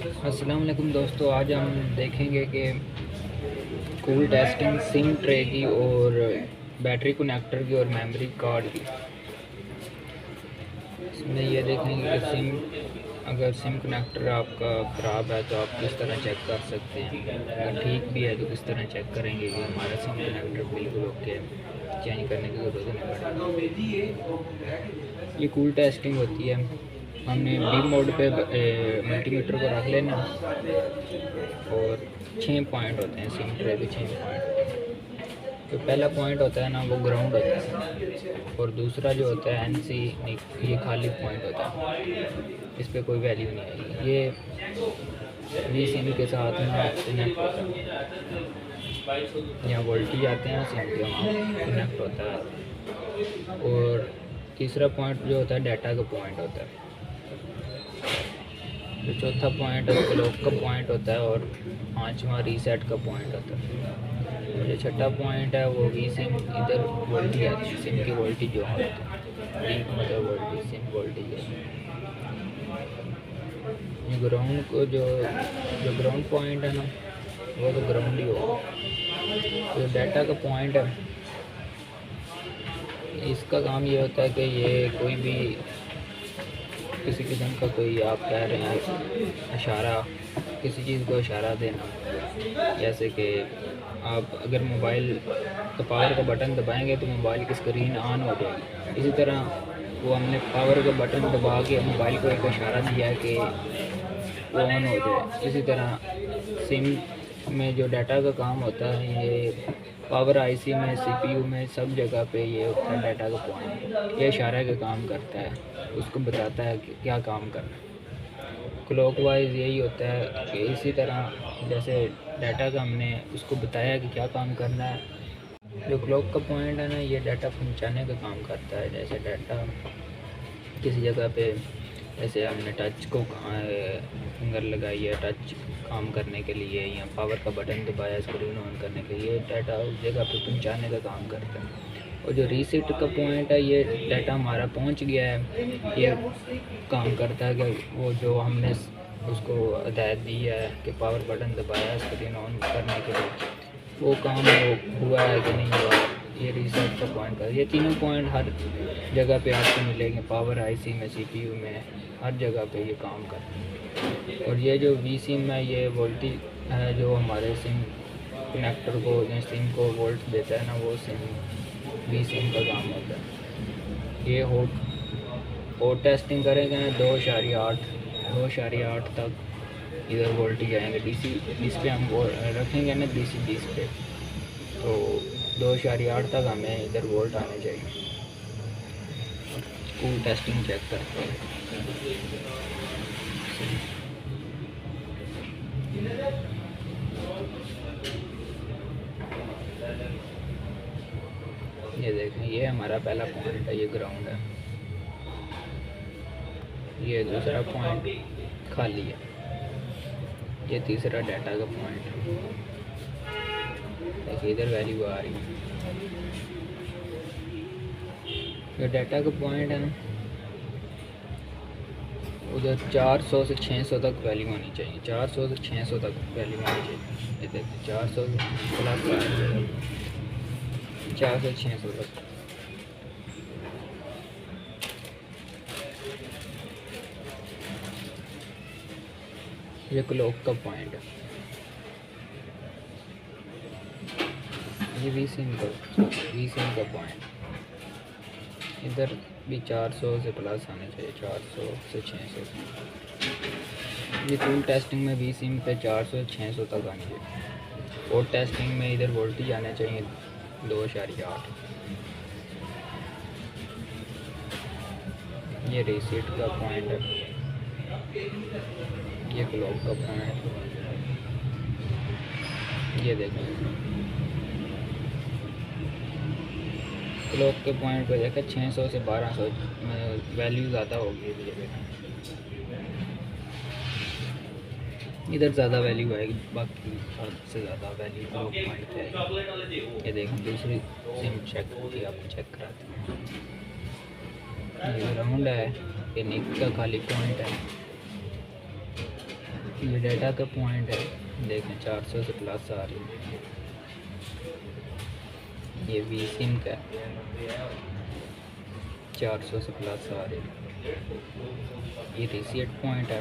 अस्सलाम वालेकुम दोस्तों, आज हम देखेंगे कि कूल टेस्टिंग सिम ट्रे की और बैटरी कनेक्टर की और मेमोरी कार्ड की। इसमें ये देखेंगे कि अगर सिम कनेक्टर आपका ख़राब है तो आप किस तरह चेक कर सकते हैं। अगर ठीक भी है तो किस तरह चेक करेंगे कि हमारा सिम कनेक्टर बिल्कुल ओके है, चेंज करने की ज़रूरत नहीं पड़ेगी। ये कूल टेस्टिंग होती है। हमने बी मोड पे मल्टीमीटर को रख लेना और 6 पॉइंट होते हैं सिम ट्रे पे, 6 पॉइंट। तो पहला पॉइंट होता है ना, वो ग्राउंड होता है, और दूसरा जो होता है NC, ये खाली पॉइंट होता है, इस पर कोई वैल्यू नहीं आएगी। ये वी सिम के साथ ना कनेक्ट होता है, यहाँ वोल्टेज आते हैं सिम के, वहाँ कनेक्ट होता है। और तीसरा पॉइंट जो होता है डाटा का पॉइंट होता है। तो चौथा पॉइंट क्लॉक का पॉइंट होता है और पाँचवा रीसेट का पॉइंट होता है। और जो छठा पॉइंट है वो वी सिम, इधर वोल्टेज आती है, सिम की वोल्टेज जो होती है, डी मतलब वोल्टेज, सिम वोल्टेज है। ग्राउंड को जो ग्राउंड पॉइंट है ना, वो तो ग्राउंड ही होगा। जो डाटा का पॉइंट है, इसका काम ये होता है कि ये कोई भी किसी किस्म का कोई आप कह रहे हैं इशारा, किसी चीज़ को इशारा देना, जैसे कि आप अगर मोबाइल का पावर का बटन दबाएंगे तो मोबाइल की स्क्रीन ऑन हो जाएगी। इसी तरह वो हमने पावर का बटन दबा के मोबाइल को एक इशारा दिया है कि वो ऑन हो जाए। इसी तरह सिम में जो डाटा का काम होता है, ये पावर IC में, CPU में, सब जगह पे ये होता है डाटा का पॉइंट। ये इशारे का काम करता है, उसको बताता है कि क्या काम करना है। क्लॉकवाइज यही होता है कि इसी तरह जैसे डाटा का हमने उसको बताया कि क्या काम करना है। जो क्लॉक का पॉइंट है ना, ये डाटा पहुंचाने का काम करता है। जैसे डाटा किसी जगह पे, जैसे हमने टच को फिंगर लगाई है टच काम करने के लिए, या पावर का बटन दबाया स्क्रीन ऑन करने के लिए, डाटा उस जगह पे पहुंचाने का काम करता है। और जो रीसेट का पॉइंट है, ये डाटा हमारा पहुंच गया है, ये काम करता है कि वो जो हमने उसको हदायत दी है कि पावर बटन दबाया स्क्रीन ऑन करने के लिए, वो काम हुआ है कि नहीं हुआ। ये रीसेट का पॉइंट है। ये तीनों पॉइंट हर जगह पे आपको मिलेंगे, पावर IC में, CPU में, हर जगह पे ये काम करते हैं। और ये जो वी सिम है, ये वोल्टेज है जो हमारे सिम कनेक्टर को या सिम को वोल्ट देता है ना, वो सिम वी सिम का काम होता है। ये हॉट टेस्टिंग करेंगे ना, 2.8 तक इधर वोल्टेज आएंगे। DC पे हम रखेंगे ना, DC पे, तो 2.8 तक हमें इधर वोल्ट आने चाहिए। कूल टेस्टिंग चेक करते हैं। ये देखें, ये हमारा पहला पॉइंट है, ये ग्राउंड है। ये दूसरा पॉइंट खाली है। ये तीसरा डाटा का पॉइंट है। देखिए इधर वैल्यू आ रही है। जो डाटा का पॉइंट है ना, उधर 400 से 600 तक वैल्यू होनी चाहिए। 400 से 600 तक वैल्यू होनी चाहिए। ये देखिए 400 प्लस 400 से 600 तक। ये क्लॉक का पॉइंट है। ये वी सिम का पॉइंट, इधर भी 400 से प्लस आने चाहिए, 400 से 600। ये कूल टेस्टिंग में वी सिम पे 400 से 600 तक आनी चाहिए। और टेस्टिंग में इधर वोल्टेज आने चाहिए 2.8। ये रीसेट का पॉइंट है। ये क्लॉक का पॉइंट, ये देखें क्लॉक के पॉइंट पे देखा 600 से 1200 वैल्यू ज़्यादा होगी। इधर ज़्यादा वैल्यू आएगी, बाकी से ज़्यादा वैल्यू क्लॉक पॉइंट पे आएगी। ये देखें दूसरी सिम चेक होगी, आपको चेक कराते हैं। ये राउंड है, ये निक का खाली पॉइंट है। ये डाटा का पॉइंट है, देखें 400 से प्लस आ रही है। ये वी सिम का 400 से प्लस आ रही है। ये रीसेट पॉइंट है,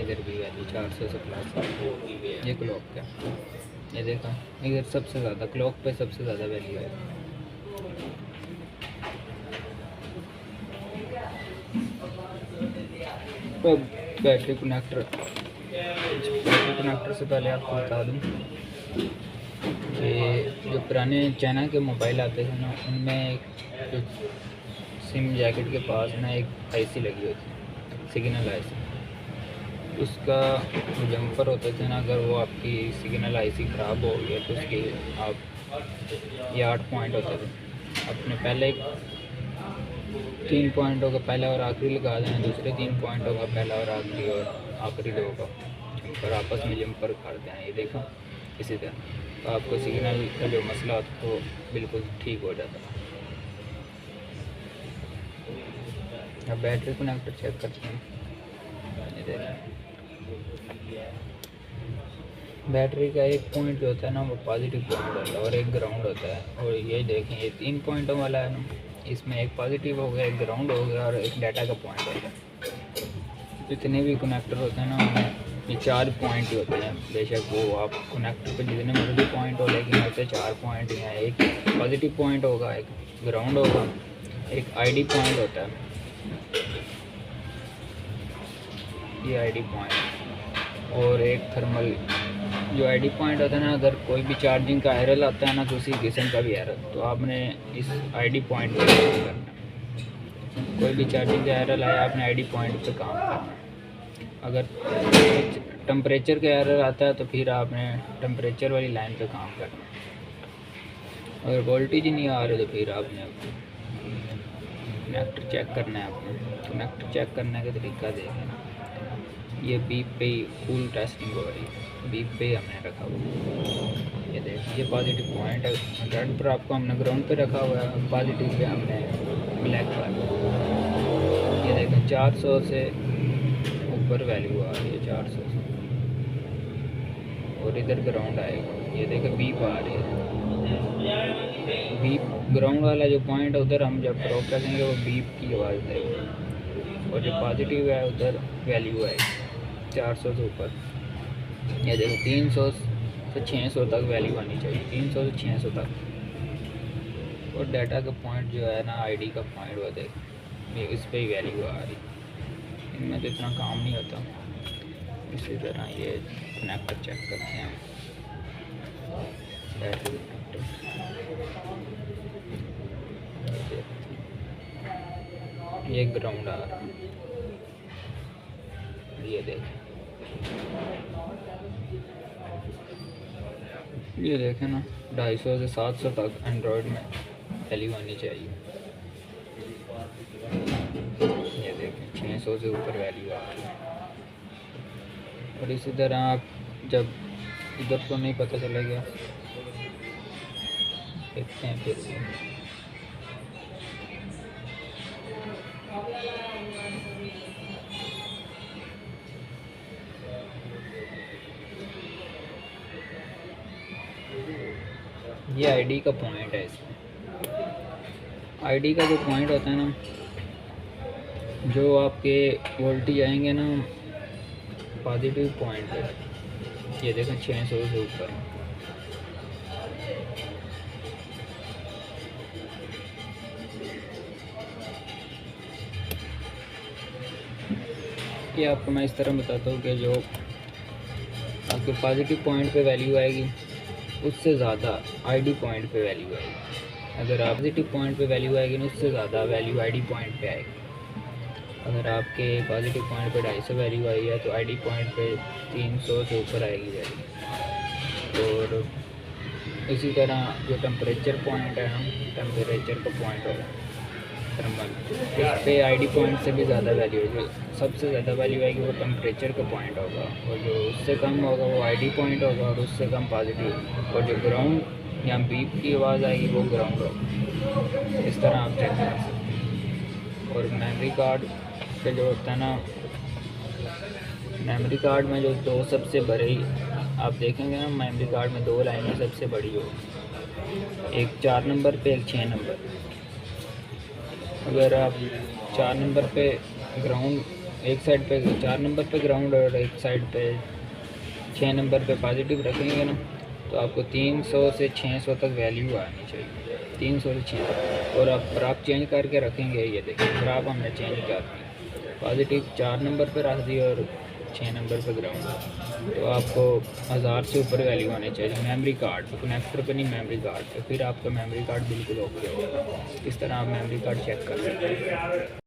इधर भी वैल्यू 400 से प्लस आ रही है। ये क्लॉक का, ये देखा इधर सबसे ज़्यादा क्लॉक पे सबसे ज़्यादा वैल्यू है। तो बैटरी कनेक्टर से पहले आपको बता दूं कि जो पुराने चाइना के मोबाइल आते थे ना, उनमें एक सिम जैकेट के पास ना एक आईसी लगी होती है, सिग्नल आईसी। उसका जो जम्पर होते थे ना, अगर वो आपकी सिग्नल आईसी ख़राब हो गया तो उसके आप ये 8 पॉइंट होते थे, अपने पहले 3 पॉइंटों का पहला और आखिरी लगा देना, दूसरे 3 पॉइंटों का पहला और आखिरी 2 का जम्पर आपस में जम्पर कर देना। ये देखो इसी तरह तो आपको सिग्नल का जो मसला होता तो बिल्कुल ठीक हो जाता। अब बैटरी कनेक्टर चेक करते हैं। ये देखें बैटरी का एक पॉइंट जो होता है ना, वो पॉजिटिव पॉइंट होता है और एक ग्राउंड होता है। और ये देखें ये 3 पॉइंटों वाला है ना, इसमें एक पॉजिटिव हो गया, एक ग्राउंड हो गया और एक डाटा का पॉइंट होता है। जितने भी कनेक्टर होते हैं ना, उनमें ये 4 पॉइंट ही होते हैं। बेशक वो आप कनेक्टर पे जितने मर्जी पॉइंट हो, लेकिन होते 4 पॉइंट ही हैं। एक पॉजिटिव पॉइंट होगा, एक ग्राउंड होगा, एक आईडी पॉइंट होता है, ये आईडी पॉइंट, और एक थर्मल। जो आईडी पॉइंट होता है ना, अगर कोई भी चार्जिंग का एरर आता है ना, तो उसी किस्म का भी एरर, तो आपने इस आईडी पॉइंट पे काम करना है। कोई भी चार्जिंग का एरर आया, आपने आईडी पॉइंट पे काम करना है। अगर टेम्परेचर का एरर आता है तो फिर आपने टेम्परेचर वाली लाइन पे काम करना है। अगर वोल्टेज नहीं आ रही तो फिर आपने कनेक्टर चेक करना है। आपने कनेक्टर चेक करने का तरीका देखें। ये बीप पे फुल टेस्टिंग हो रही है, बीप पे हमने रखा हुआ। ये देखिए ये पॉजिटिव पॉइंट है, रेड पर आपको हमने ग्राउंड पे रखा हुआ है, पॉजिटिव पे हमने ब्लैक पर। ये देखें 400 से ऊपर वैल्यू आ रही है, 400 से, और इधर ग्राउंड आएगा। ये देखें बीप आ रही है, बीप ग्राउंड वाला जो पॉइंट है उधर हम जब ड्रॉप करेंगे वो बीप की आवाज़ देगा, और जो पॉजिटिव है उधर वैल्यू आएगी 400 से ऊपर। ये देखो 300 से 600 तक वैल्यू आनी चाहिए, 300 से 600 तक। और डाटा का पॉइंट जो है ना, आईडी का पॉइंट, वो देखो ये इस पर ही वैल्यू आ रही। इनमें तो इतना काम नहीं होता। इसी तरह ये कनेक्टर चेक करते हैं, बैटरी कनेक्टर ये ग्राउंड आ रहा है। ये देखें ना, 250 से 700 तक एंड्रॉयड में वैल्यू आनी चाहिए। ये देखें 600 से ऊपर वैल्यू आ रही है। और इसी तरह आप जब इधर तो नहीं पता चलेगा, देखते हैं फिर ये आईडी का पॉइंट है। इसमें आईडी का जो पॉइंट होता है ना, जो आपके वोल्टेज आएंगे ना पॉजिटिव पॉइंट है, ये देखें 600 से ऊपर। ये आपको मैं इस तरह बताता हूँ कि जो आपके पॉजिटिव पॉइंट पे वैल्यू आएगी, उससे ज़्यादा आईडी पॉइंट पे वैल्यू आएगी। अगर आप पॉजिटिव पॉइंट पे वैल्यू आएगी ना, उससे ज़्यादा वैल्यू आईडी पॉइंट पे आएगी। अगर आपके पॉजिटिव पॉइंट पे 250 वैल्यू आई है तो आईडी पॉइंट पे 300 से ऊपर आएगी वैल्यू। और इसी तरह जो टेम्परेचर पॉइंट है ना, टेम्परेचर का पॉइंट होगा थर्मल, इस पे आईडी पॉइंट से भी ज़्यादा वैल्यू है। जो सबसे ज़्यादा वैल्यू आएगी वो टेम्परेचर का पॉइंट होगा, और जो उससे कम होगा वो आईडी पॉइंट होगा, और उससे कम पॉजिटिव। और जो ग्राउंड या बीप की आवाज़ आएगी वो ग्राउंड होगा। इस तरह आप चेक कर सकते हैं। और मेमोरी कार्ड का जो होता है ना, मेमोरी कार्ड में जो दो सबसे बड़े आप देखेंगे ना, मेमोरी कार्ड में दो लाइनें सबसे बड़ी हो, एक 4 नंबर पे, एक 6 नंबर। अगर आप 4 नंबर पे ग्राउंड, एक साइड पे 4 नंबर पे ग्राउंड और एक साइड पे 6 नंबर पे पॉजिटिव रखेंगे ना, तो आपको 300 से 600 तक वैल्यू आनी चाहिए, 300 से 600। और आप चेंज करके रखेंगे, ये देखिए फिर आप हमने चेंज कर दी, पॉजिटिव 4 नंबर पे रख दी और 6 नंबर पे ग्राउंड, तो आपको 1000 से ऊपर वैल्यू आनी चाहिए मेमोरी कार्ड पे, कनेक्टर पे नहीं, मेमोरी कार्ड पे। फिर आपका मेमोरी कार्ड बिल्कुल ओके होगा। इस तरह आप मेमोरी कार्ड चेक कर सकते हैं।